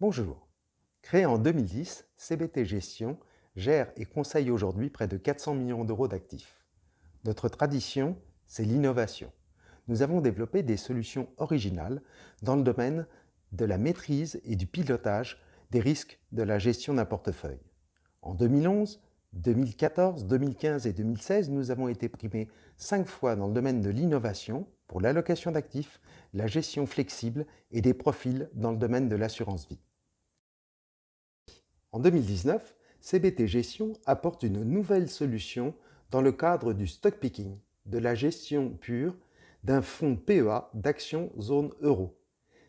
Bonjour. Créé en 2010, CBT Gestion gère et conseille aujourd'hui près de 400 millions d'euros d'actifs. Notre tradition, c'est l'innovation. Nous avons développé des solutions originales dans le domaine de la maîtrise et du pilotage des risques de la gestion d'un portefeuille. En 2011, 2014, 2015 et 2016, nous avons été primés 5 fois dans le domaine de l'innovation pour l'allocation d'actifs, la gestion flexible et des profils dans le domaine de l'assurance vie. En 2019, CBT Gestion apporte une nouvelle solution dans le cadre du stock picking, de la gestion pure d'un fonds PEA d'actions zone euro.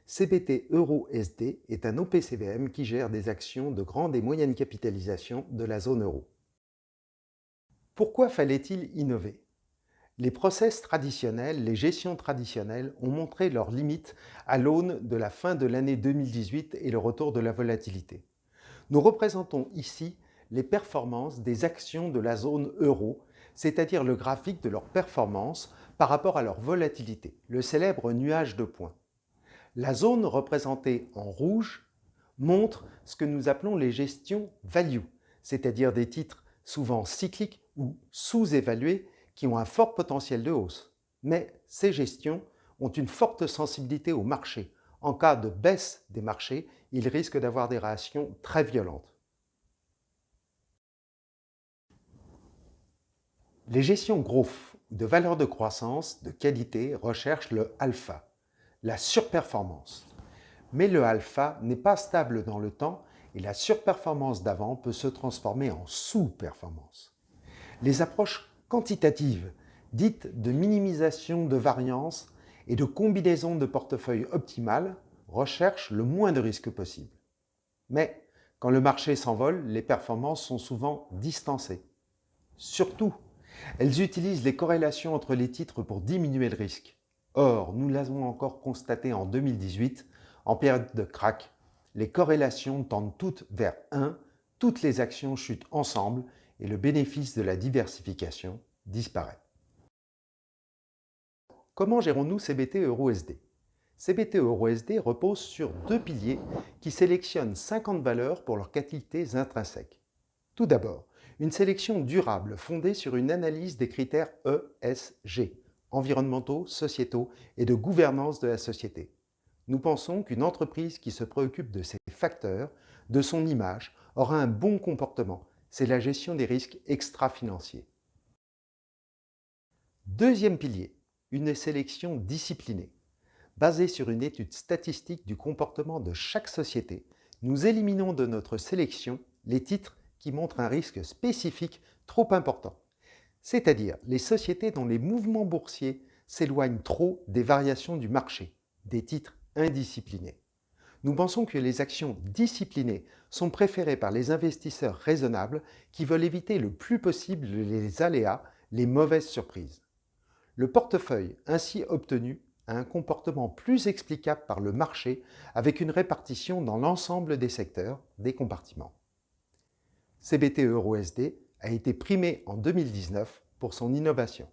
CBT Euro SD est un OPCVM qui gère des actions de grande et moyenne capitalisation de la zone euro. Pourquoi fallait-il innover? Les process traditionnels, les gestions traditionnelles ont montré leurs limites à l'aune de la fin de l'année 2018 et le retour de la volatilité. Nous représentons ici les performances des actions de la zone euro, c'est-à-dire le graphique de leur performance par rapport à leur volatilité, le célèbre nuage de points. La zone représentée en rouge montre ce que nous appelons les gestions value, c'est-à-dire des titres souvent cycliques ou sous-évalués qui ont un fort potentiel de hausse. Mais ces gestions ont une forte sensibilité au marché. En cas de baisse des marchés, ils risquent d'avoir des réactions très violentes. Les gestions growth de valeur de croissance de qualité recherchent le alpha, la surperformance. Mais le alpha n'est pas stable dans le temps et la surperformance d'avant peut se transformer en sous-performance. Les approches quantitatives, dites de minimisation de variance et de combinaison de portefeuilles optimales, recherchent le moins de risques possible. Mais quand le marché s'envole, les performances sont souvent distancées. Surtout, elles utilisent les corrélations entre les titres pour diminuer le risque. Or, nous l'avons encore constaté en 2018, en période de krach, les corrélations tendent toutes vers 1, toutes les actions chutent ensemble et le bénéfice de la diversification disparaît. Comment gérons-nous CBT EURUSD? CBT EURUSD repose sur deux piliers qui sélectionnent 50 valeurs pour leurs qualités intrinsèques. Tout d'abord, une sélection durable fondée sur une analyse des critères ESG, environnementaux, sociétaux et de gouvernance de la société. Nous pensons qu'une entreprise qui se préoccupe de ces facteurs, de son image, aura un bon comportement. C'est la gestion des risques extra-financiers. Deuxième pilier, une sélection disciplinée. Basée sur une étude statistique du comportement de chaque société, nous éliminons de notre sélection les titres qui montrent un risque spécifique trop important, c'est-à-dire les sociétés dont les mouvements boursiers s'éloignent trop des variations du marché, des titres indisciplinés. Nous pensons que les actions disciplinées sont préférées par les investisseurs raisonnables qui veulent éviter le plus possible les aléas, les mauvaises surprises. Le portefeuille ainsi obtenu a un comportement plus explicable par le marché avec une répartition dans l'ensemble des secteurs, des compartiments. CBT EURUSD a été primé en 2019 pour son innovation.